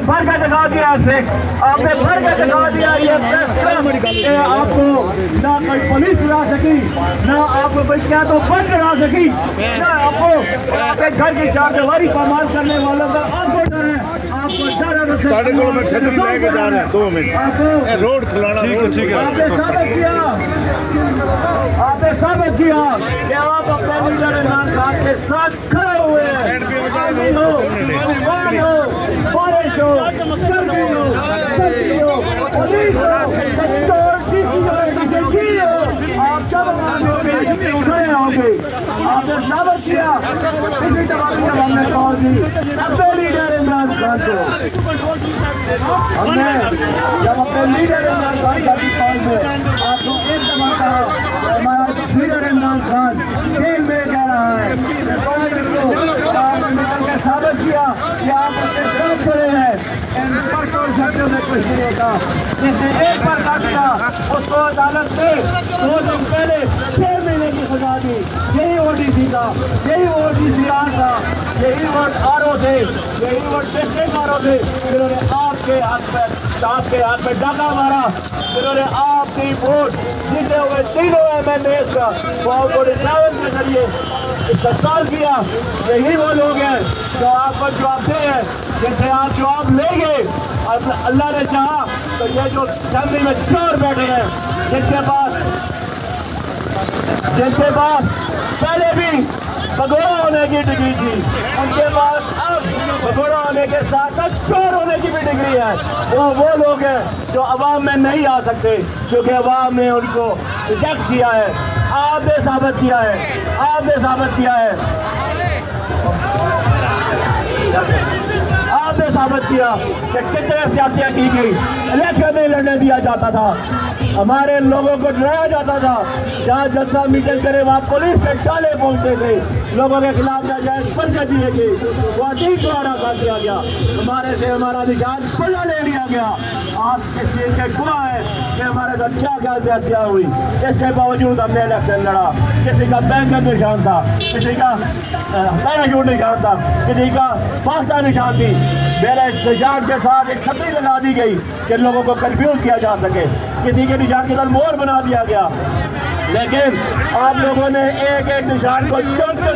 भर के दिखा दिया आपने भर के दिखा दिया ये आपको ना कोई पुलिस ला सकी, ना आपको कोई क्या तो बंद करा सकी, ना आपको आपके घर की चारदीवारी पामाल करने वालों का आपको डर है। आपको डर है लेके जा रहे हैं 2 मिनट आपको रोड खुलाना। ठीक है आपने साबित किया कि आप अपने लीडर इमरान खान के साथ खड़े हुए हैं। बारिश हो, सर्दी हो, सर्दी हो, आप सब खड़े होंगे। आपने साबित किया किसी तरह हमने कॉल दी अपने लीडर इमरान खान को। हमने जब अपने लीडर इमरान खान का भी कॉल में आपको एक दफा कहा हमारा लीडर इमरान खान जेल में जा रहा है, आपने साबित किया कि आप अपने साथ खड़े हैं। इन परसों शब्दों में कुछ नहीं होता। जिसने एक बार काट दिया उसको अदालत ने 2 दिन पहले 6 महीने की सजा दी। यही ओडीसी था, यही ओडीसी था, यही वोट आरओ थे, यही वोट डिस्ट्रिक्ट आरओ थे जिन्होंने आपके हाथ में डाका मारा, जिन्होंने आपकी वोट जीते हुए 3 MMAs का के जरिए इस्तेमाल किया। यही वो लोग हैं जो आपको जवाबदेह हैं, जिनसे आप जवाब लेंगे। और अल्लाह ने चाहा तो ये जो असेंबली में चोर बैठे हैं, जिनके पास पहले भी भगोड़ा होने की डिग्री थी, उनके पास अब भगोड़ा होने के साथ साथ चोर होने की भी डिग्री है। वो लोग हैं जो अवाम में नहीं आ सकते क्योंकि अवाम ने उनको रिजेक्ट किया है। आपने साबित किया है, आपने साबित किया है, आपने साबित किया कि कितने सियासियाँ की गई। इलेक्शन नहीं लड़ने दिया जाता था, हमारे लोगों को डराया जाता था। जहाँ जलसा मीटिंग करे वहाँ पुलिस के चाले पहुंचते थे, लोगों के खिलाफ नाजायज पर्चे दिए गए, वो अजीब द्वारा कर दिया गया, हमारे से हमारा अधिकार खुला ले लिया गया। आप इस चीज के गुआ है कि हमारे साथ क्या क्या ज्यादतियाँ हुई, इसके बावजूद हमने इलेक्शन लड़ा। किसी का बैंक निशान था, किसी का पैराशूट निशान था, किसी का पास्ता निशान थी। मेरे निशान के साथ एक छतरी लगा दी गई कि लोगों को कंफ्यूज किया जा सके, किसी के निशान के साथ मोर बना दिया गया। लेकिन आप लोगों ने एक एक निशान को चुन कर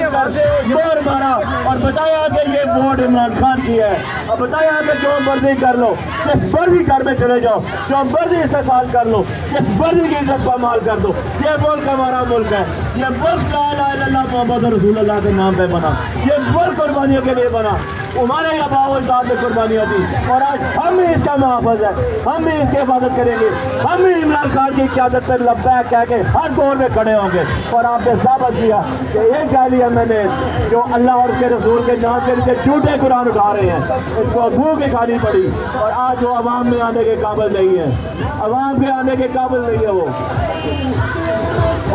मोर मारा और बताया कि ये वोट इमरान खान की है, और बताया कि जो मर्जी कर लो, जिस मर्जी घर में चले जाओ, जो मर्जी इस्तेमाल कर लो, जिस मर्जी की इज्जत का माल कर दो। ये मुल्क हमारा मुल्क है, ये मुल्क ला इलाहा इल्लल्लाह मोहम्मद रसूलुल्लाह के नाम पे बना, ये मुल्क कुर्बानियों के लिए बना। हमारे आबाद में कुर्बानियाँ दी और आज हम ही इसका मुहाफ़िज़ है, हम ही इसकी हिफाजत करेंगे, हम ही इमरान खान की क़यादत पर लब्बैक कह के हर दौर में खड़े होंगे। और आपने साबित किया कि ये जाली MMA जो अल्लाह और उसके रसूल के नाम के नीचे झूठे कुरान उठा रहे हैं, इसको भूख ही खानी पड़ी। और आज वो अवाम में आने के काबिल नहीं है, अवाम में आने के काबिल नहीं है। वो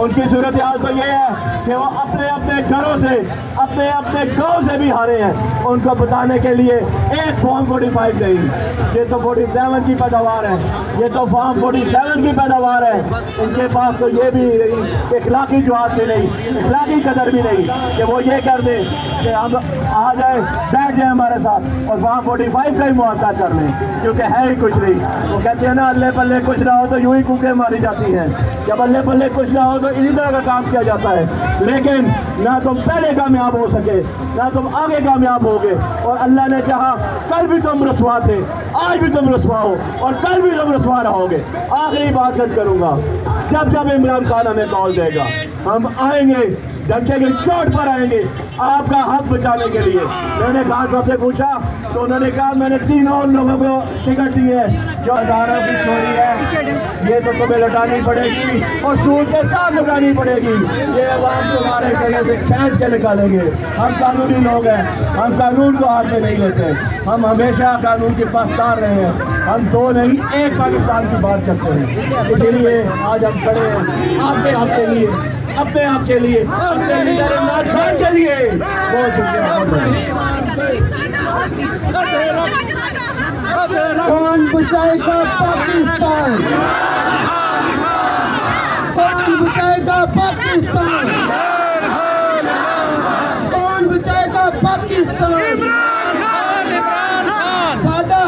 उनकी सूरत हाल तो ये है कि वो अपने अपने घरों से, अपने अपने गाँव से भी हारे हैं। उनको बताने के लिए एक फॉर्म 45 नहीं, ये तो 47 की पैदावार है, ये तो फॉर्म 47 की पैदावार है। इनके पास तो ये भी इखलाकी जवाब भी नहीं, इखलाकी कदर भी नहीं कि वो ये कर दें कि हम आ जाए, बैठ जाए हमारे साथ और फॉर्म 45 का ही मुआवजा कर लें, क्योंकि है ही कुछ नहीं। वो कहते हैं ना, अल्ले पल्ले कुछ ना हो तो यूं ही कुकें मारी जाती हैं, जब अल्ले पल्ले कुछ ना हो तो इसी तरह का काम किया जाता है। लेकिन ना तुम पहले कामयाब हो सके, ना तुम आगे कामयाब होगे। और अल्लाह ने चाहा कल भी तुम रसवा थे, आज भी तुम रसवा हो और कल भी तुम रसवा रहोगे। आखिरी बात सच करूंगा, जब इमरान खान हमें कॉल देगा हम आएंगे, डंडे की चोट पर आएंगे आपका हक बचाने के लिए। मैंने खान साहब से पूछा तो उन्होंने कहा मैंने 3 और लोगों को टिकट दी है, जो हजारों की चोरी है ये तो तुम्हें लौटानी पड़ेगी और सूद के साथ लौटानी पड़ेगी। ये अवाम तुम्हारे गले से खींच के निकालेंगे। हम कानूनी लोग हैं, हम कानून को हाथ में नहीं लेते, हम हमेशा कानून के पासदार रहे हैं। हम 2 नहीं 1 पाकिस्तान की बात करते हैं। इसलिए आज हम खड़े हैं आपके हक के लिए, अपने आप के लिए, अपने लीडर इमरान खान के लिए। बहुत शुक्रिया। कौन बचाएगा पाकिस्तान, कौन बचाएगा पाकिस्तान, कौन बचाएगा पाकिस्तान। सादा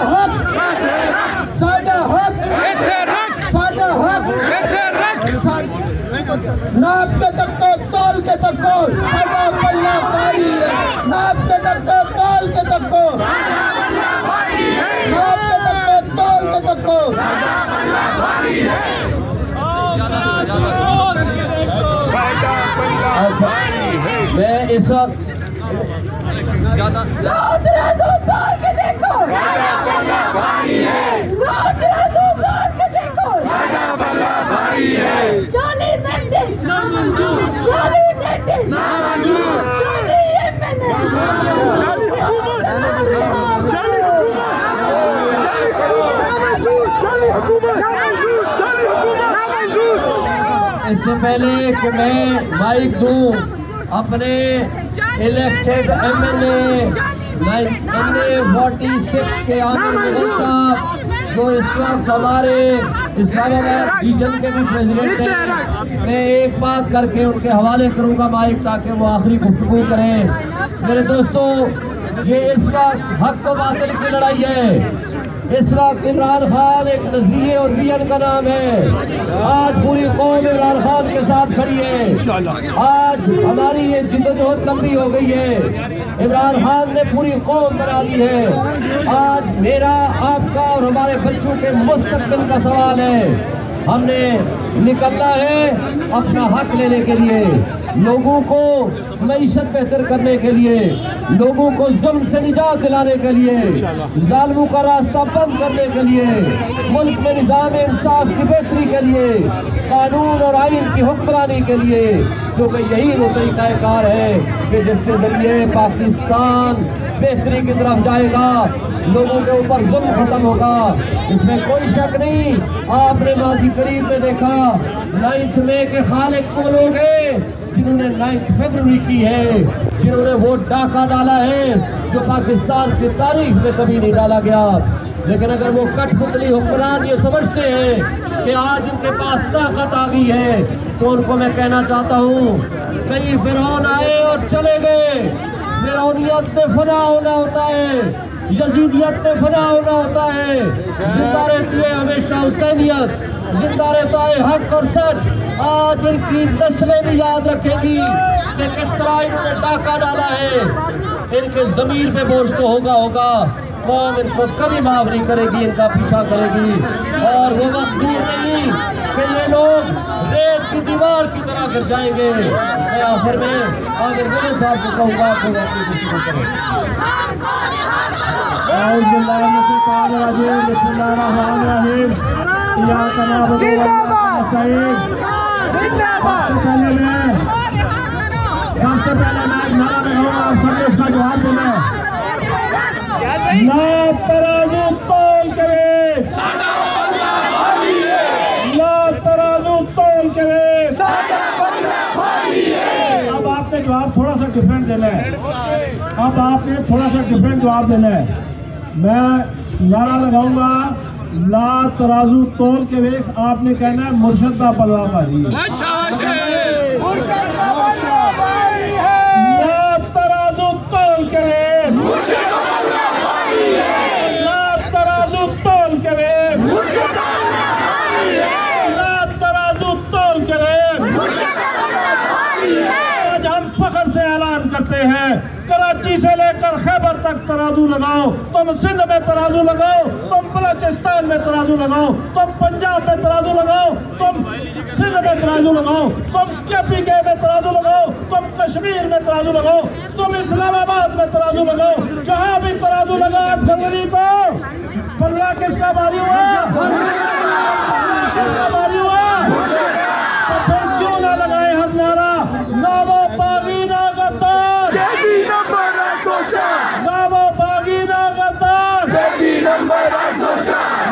तको तोल के तको सदा बल्ला भारी है। नाप के तको तोल के तको नाप के तको तोल के तको अच्छा मैं इस वक्त इससे पहले कि मैं माइक दूं अपने इलेक्टेड एमएलए 46 के आमिर साहब जो इस वक्त हमारे इस्लामाबाद रीजन के भी प्रेसिडेंट हैं, मैं एक बात करके उनके हवाले करूंगा माइक ताकि वो आखिरी गुफ्तगू करें। मेरे दोस्तों, ये इस वक्त हक व बातिल की लड़ाई है। इस वक्त इमरान खान एक नजरिए और विजन का नाम है। आज पूरी कौम इमरान खान के साथ खड़ी है। आज हमारी ये जिद्दोजहद लंबी हो गई है। इमरान खान ने पूरी कौम बना दी है। आज मेरा, आपका और हमारे बच्चों के मुस्तकबिल का सवाल है। हमने निकलना है अपना हक लेने के लिए, लोगों को मईशत बेहतर करने के लिए, लोगों को जुल्म से निजात दिलाने के लिए, जालिमों का रास्ता बंद करने के लिए, मुल्क में निज़ाम इंसाफ की बेहतरी के लिए, कानून और आइन की हुक्मरानी के लिए, क्योंकि यही वो तरीक़ाकार है कि जिसके जरिए पाकिस्तान बेहतरी की तरफ जाएगा, लोगों के ऊपर जुल्म खत्म होगा। इसमें कोई शक नहीं। आपने माजी करीब में देखा 9 मई के खालिक वो लोग हैं जिन्होंने 9 फरवरी की है, जिन्होंने वो डाका डाला है जो पाकिस्तान की तारीख में कभी नहीं डाला गया। लेकिन अगर वो कठपुतली हुक्मरान ये समझते हैं कि आज इनके पास ताकत आ गई है, तो उनको मैं कहना चाहता हूँ, कई फिरौन आए और चले गए। फिरौनियत में फना होना होता है, यजीदियत में फना होना होता है। जिंदा रहती है हमेशा हुसैनियत, जिंदा रहता है हक और सच। आज इनकी नस्लें भी याद रखेगी कि किस तरह इन्होंने डाका डाला है। इनके जमीर पे बोझ तो होगा। कौम इनको कभी माफ नहीं करेगी, इनका पीछा करेगी। और वो वक्त दूर नहीं कि ये लोग रेत की दीवार की तरह गिर जाएंगे। मैं आखिर में आमिर गुल साहब को कहूँगा कि वो अपनी गुफ्तगू करें। सबसे पहले मैं नारा लगाऊंगा, आप सबने उसका जवाब देना है। ना तराजू तोल करे, ना तराजू तोल करे। अब आपने जवाब थोड़ा सा डिफरेंट देना है। अब आपने थोड़ा सा डिफरेंट जवाब देना है। मैं नारा लगाऊंगा, ला तराजू तोल के वेख। आपने कहना है मुर्शद का पलवा भारी। ला तराजू तोल के वेख, ला तराजू तोल के वेख, ला तराजू तोल के वेख। आज हम फख्र से ऐलान करते हैं, कराची से लेकर खैबर तक तराजू लगाओ। तुम सिंध में तराजू लगाओ, तुम बलोचिस्तान में तराजू लगाओ, तुम पंजाब में तराजू लगाओ, तुम सिंध में तराजू लगाओ, तुम KPK में तराजू लगाओ, तुम कश्मीर में तराजू लगाओ, तुम इस्लामाबाद में तराजू लगाओ। जहां भी तराजू लगा 8 फरवरी को, पल्ला किसका भारी हुआ? किसका भारी हुआ? तो फिर क्यों ना लगाए हम नारा, ना वो बागी ना गद्दार, ना वो बागी ना गद्दार,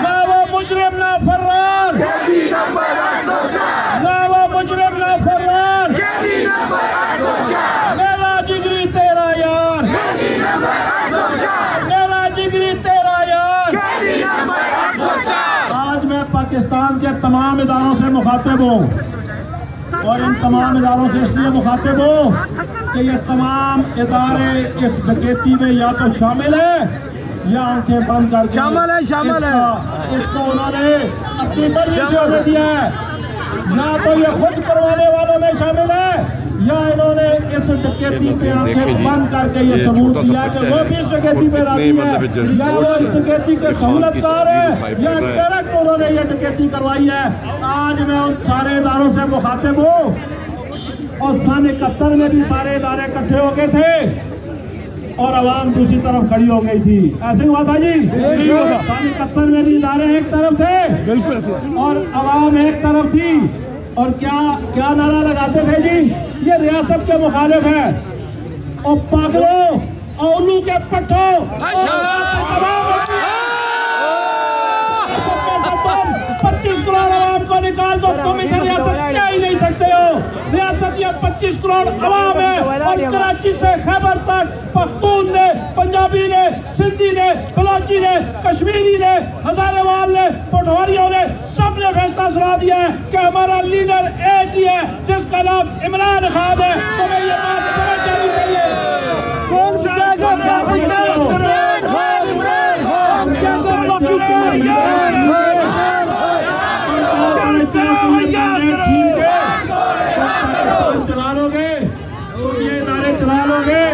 ना वो मुजरिम ना फर्रार, ना वो मुजरिम ना फर्रार। मेरा जिगरी तेरा यार, मेरा जिगरी तेरा यार। आज मैं पाकिस्तान के तमाम इदारों से मुखातिब हूँ, और इन तमाम इदारों से इसलिए मुखातिब हूँ कि ये तमाम इदारे इस डकैती में या तो शामिल है या आंखें बंद कर शामिल है। इसको उन्होंने अपनी मर्जी से होने दिया है। या तो ये खुद करवाने वालों में शामिल है या इन्होंने इस डकैती पे आंखें बंद करके ये सबूत दिया कि वो भी इस डकैती पे राजी है, या वो इस डकैती के सहूलतकार है, या डायरेक्ट उन्होंने ये डकैती करवाई है। आज मैं उन सारे इदारों से मुखातिब हूँ और सन 71 में भी सारे इदारे इकट्ठे हो गए थे और आवाम दूसरी तरफ खड़ी हो गई थी। ऐसे हुआ था जी? सन 71 में भी इदारे एक तरफ थे बिल्कुल और आवाम एक तरफ थी। और क्या नारा लगाते थे जी? ये रियासत के मुखालिफ है और पागलों औलू के पट्टो 25 करोड़ आवाम को निकाल दो, तुम इसे रियासत क्या ही नहीं सकते हो। रियासत ये 25 करोड़ आवाम है और कराची से खैबर तक पख्तून ने, पंजाबी ने, सिंधी ने, बलोची ने, कश्मीरी ने, हजारेवाल ने, पटवारियों ने, सबने फैसला सुना दिया है कि हमारा लीडर एक ही है जिसका नाम इमरान खान है। तुम्हें ये बात समझ जानी चाहिए। कौन चाहेगा चला लोगे, तुम ये इदारे चला लोगे,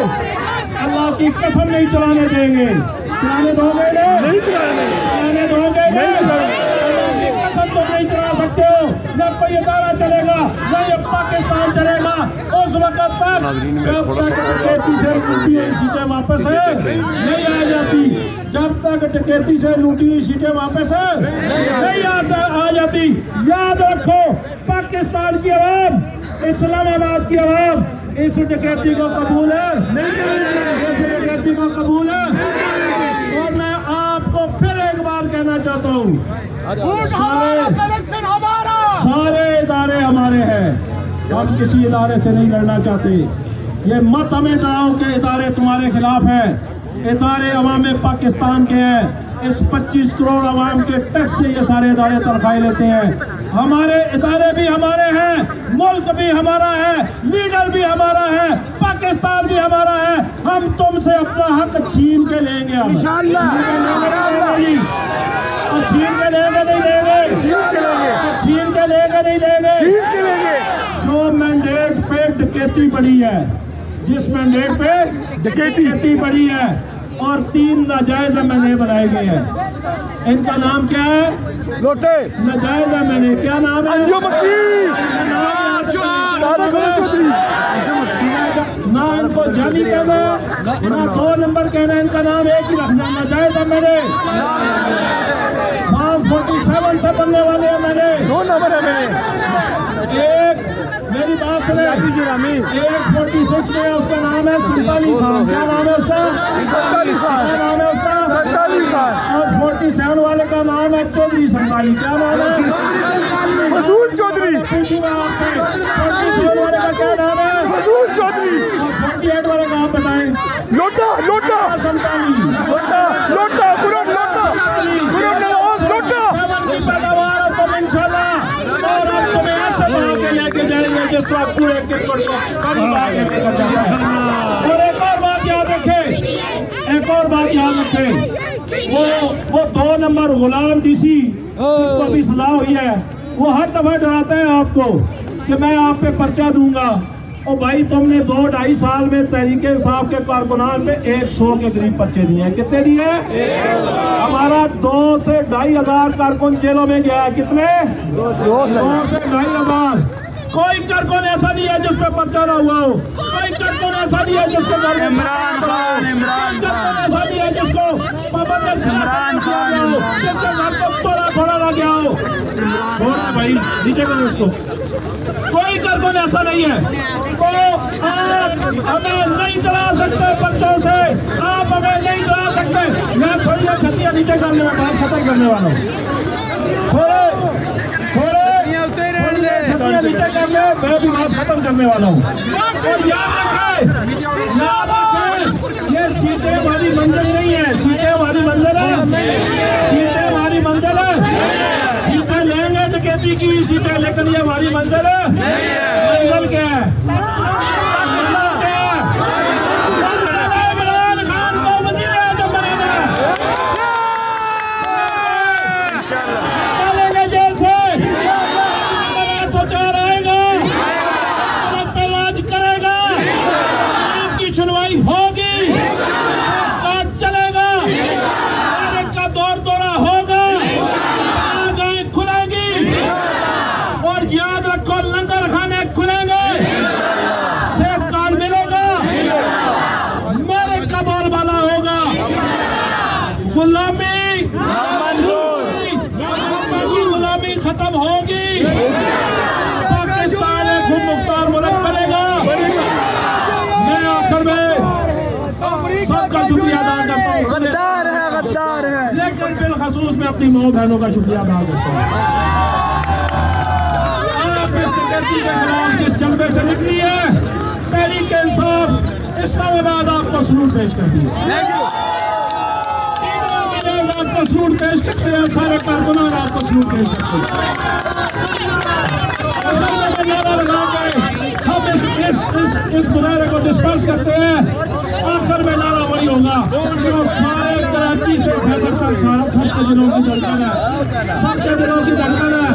अल्लाह की कसम नहीं चलाने देंगे। चलाने दोगे नहीं? चलाने दोगे नहीं? कसम तुम नहीं चला सकते हो। न कोई इदारा चलेगा न ये पाकिस्तान चलेगा उस वक्त तक जब तक डकैती से लूटी हुई सीटें वापस नहीं आ जाती, जब तक डकैती से लूटी हुई सीटें वापस नहीं आ जाती। याद रखो, पाकिस्तान की आवाम, इस्लामाबाद की आवाम इस डकैती को कबूल है नहीं? इस डकैती को कबूल है। और मैं आपको फिर एक बार कहना चाहता हूँ, सारे इदारे हमारे हैं, हम किसी इदारे से नहीं लड़ना चाहते। ये मत हमें डराओ कि इदारे तुम्हारे खिलाफ हैं। इदारे अवाम पाकिस्तान के हैं। इस 25 करोड़ अवाम के टैक्स से ये सारे इदारे तनख्वाहें लेते हैं। हमारे इदारे भी हमारे हैं, मुल्क भी हमारा है, लीडर भी हमारा है, पाकिस्तान भी हमारा है। हम तुमसे अपना हक छीन के लेंगे, इंशाअल्लाह। छीन के लेंगे नहीं लेंगे? छीन के लेंगे नहीं लेंगे? जो मैंडेट पे डकैती बढ़ी है, जिस मैंडेट पे डकैती बढ़ी है और 3 नाजायज एमएलए बनाए गए हैं, इनका नाम क्या है? लोटे नाजायज एमएलए। क्या नाम है? ना इनको जानी कहना, ना 2 नंबर कहना, इनका नाम एक ही रखना, नाजायज एमएलए। फॉर्म 47 से बनने वाले एमएलए 2 नंबर एमएलए। एक मेरी बात सुने, एक 46 में उसका नाम है संताली खान। क्या नाम है उसका? क्या नाम है उसका? और 47 वाले का नाम है चौधरी संताली। क्या नाम है? फजूल चौधरी। 47 वाले का क्या नाम है? फजूल चौधरी। और 48 वाले का आप बताएं? लोटा संताली। लोटा की पैदावार अब तुम इंशाल्लाह, और अब तुम्हें ऐसे बना के लेके जाएंगे जिसको आप पूरे लेकर जाता है। और एक और बात याद रखें, वो 2 नंबर गुलाम डीसी जिसको अभी सलाह हुई है, वो हर दफा डराता है आपको कि मैं आप पे पर्चा दूंगा। और भाई तुमने 2-2.5 साल में तहरीके इंसाफ के कारकुनान पे 100 के करीब पर्चे दिए हैं। कितने दिए? हमारा 2 से 2.5 हजार कारकुन जेलों में गया है। कितने? 2 से 2.5 हजार। कोई कारकुन ऐसा नहीं है जिस पे पर्चा ना हुआ हो। कोई कारकुन ऐसा नहीं है जिसको घर में ऐसा नहीं है जिसको जिसके घर को थोड़ा लग गया हो। भाई नीचे करो उसको। कोई कारकुन ऐसा नहीं है। तो आप हमें नहीं चला सकते पर्चों से, आप हमें नहीं चला सकते। मैं थोड़ी देर छतिया नीचे करने में बात खत्म करने वाला हूँ। थोड़े नीचे करने मैं भी बात खत्म करने वाला हूँ। और याद रखें, ये सीटें हमारी मंजिल नहीं है। सीटें हमारी मंजिल है। सीटें हमारी मंजिल है। सीटें लेंगे डकैती की सीटें, लेकिन ये हमारी मंजिल है। मंजिल क्या है? इमरान खान को वज़ीर आज़म बनाना है। चलेंगे जेल से, गुलामी गुलामी खत्म होगी। पाकिस्तान एक खुद मुख्तार मुल्क बनेगा। मैं आखिर में सबका शुक्रिया अदा करता हूँ। गद्दार है लेकिन बिलखसूस मैं अपनी माँ बहनों का शुक्रिया अदा करता हूँ। आप इस तकदीर के खिलाफ जिस जज्बे से निकली है, तहरीक इंसाफ इस्लामाबाद आपको सलूट पेश करती है। आपको सलूट पेश करते हैं, सारे कारकुनान आपको सलूट पेश करते हैं। हम इस मुजाहरे को डिस्पर्स करते हैं। आखिर में नारा वही होगा जो सारे कराची से फैसला कर सबके दिलों की धड़कन है, सबके दिलों की धड़कन है।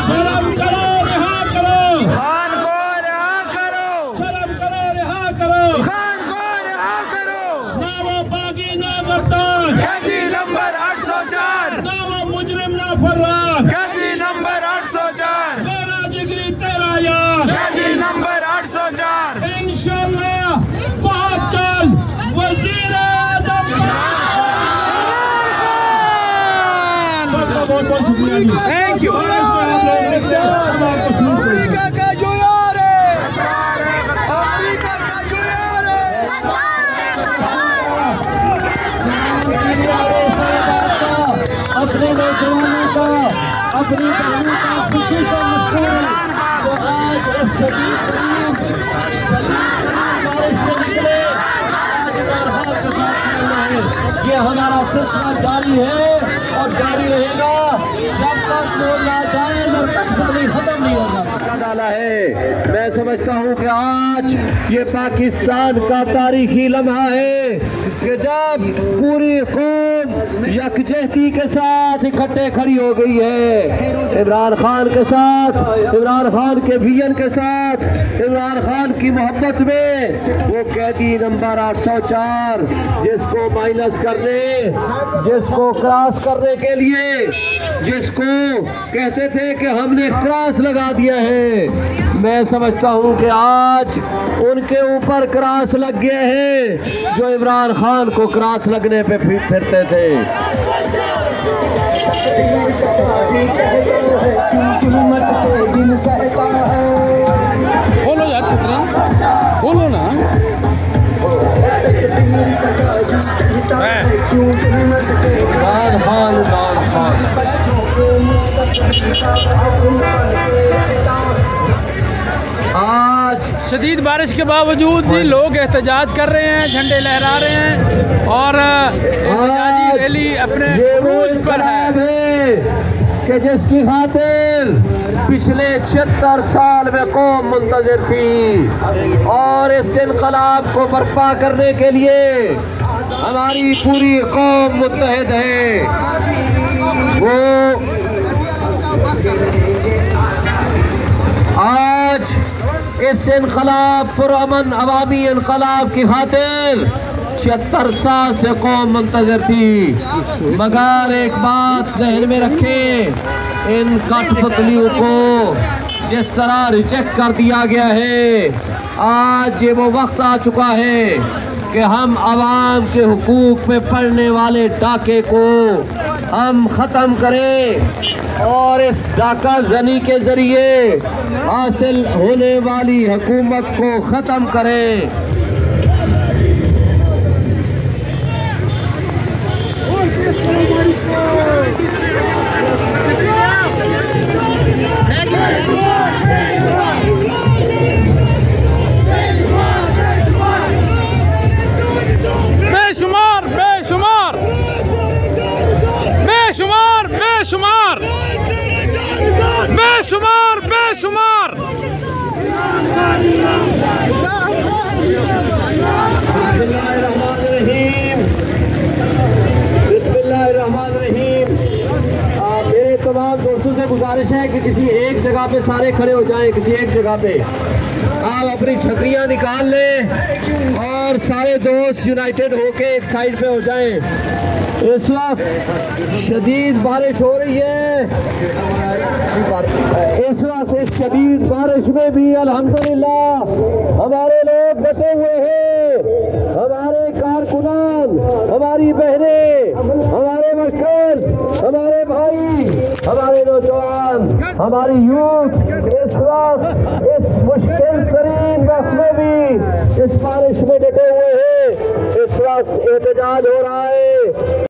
शर्म करो, रिहा करो खान को, रिहा करो। शर्म करो, रिहा करो खान को, रिहा करो। ना वो बागी ना गद्दार, कैदी नंबर 804। ना वो मुजरिम ना फर्रार, कैदी नंबर 804। मेरा जिगरी तेरा यार, कैदी नंबर 804। इंशाअल्लाह बहुत जल्द वजीर आज़म। सबका बहुत बहुत शुक्रिया। Thank you. अफ्रीका का जो यार है, अफ्रीका का जो यार है। अपने नौजवानों का, अपनी बहनों का खुशी का मशहूर तो आज इस शदीद बारिश में निकले। ये हमारा सिलसिला जारी है और जारी रहेगा जब तक वो नाजायज और तकसीम खत्म नहीं होगा। डाला है। मैं समझता हूँ कि आज ये पाकिस्तान का तारीखी लम्हा है कि जब पूरी कौम यकजहती के साथ इकट्ठे खड़ी हो गई है। इमरान खान के साथ, इमरान खान के विजन के साथ, इमरान खान की मोहब्बत में वो कैदी नंबर 804 जिसको माइनस करने, जिसको क्रॉस करने के लिए, जिसको कहते थे कि हमने क्रॉस लगा दिया है, मैं समझता हूं कि आज उनके ऊपर क्रॉस लग गए हैं जो इमरान खान को क्रॉस लगने पे फिरते थे। बोलो यार चित्रा, बोलो ना। आज शदीद बारिश के बावजूद भी लोग एहतजाज कर रहे हैं, झंडे लहरा रहे हैं और एहतजाजी रैली अपने उरूज पर है कि जिसकी खातिर पिछले 76 साल में कौम मुंतज़िर थी और इस इनकलाब को बर्पा करने के लिए हमारी पूरी कौम मुत्तहिद है। वो आज इस इनकलाब पुरअमन अवामी इनकलाब की खातिर 76 साल से कौम मुंतज़िर थी। मगर एक बात ज़हन में रखें, इन कठपुतलियों को जिस तरह रिजेक्ट कर दिया गया है, आज ये वो वक्त आ चुका है कि हम आवाम के हुकूक पे पड़ने वाले डाके को हम ख़त्म करें और इस डाका जनी के ज़रिए हासिल होने वाली हुकूमत को ख़त्म करें। बेशुमार बेशुमार बेशुमार बेशुमार बेशुमार बेशुमार बिस्मिल्लाहिर्रहमानिर्रहीम। मेरे तमाम दोस्तों से गुजारिश है कि किसी एक जगह पे सारे खड़े हो जाएं, किसी एक जगह पे आप अपनी छतरियां निकाल लें और सारे दोस्त यूनाइटेड होके एक साइड पे हो जाएं। इस वक्त शदीद बारिश हो रही है। इस वक्त इस शदीद बारिश में भी अल्हम्दुलिल्लाह हमारे लोग बचे हुए हैं, हमारे कारकुनान, हमारी हमारे नौजवान, हमारी यूथ इस वक्त इस मुश्किल तरीन वक्त में भी इस बारिश में डटे हुए हैं। इस वक्त एहतजाज हो रहा है।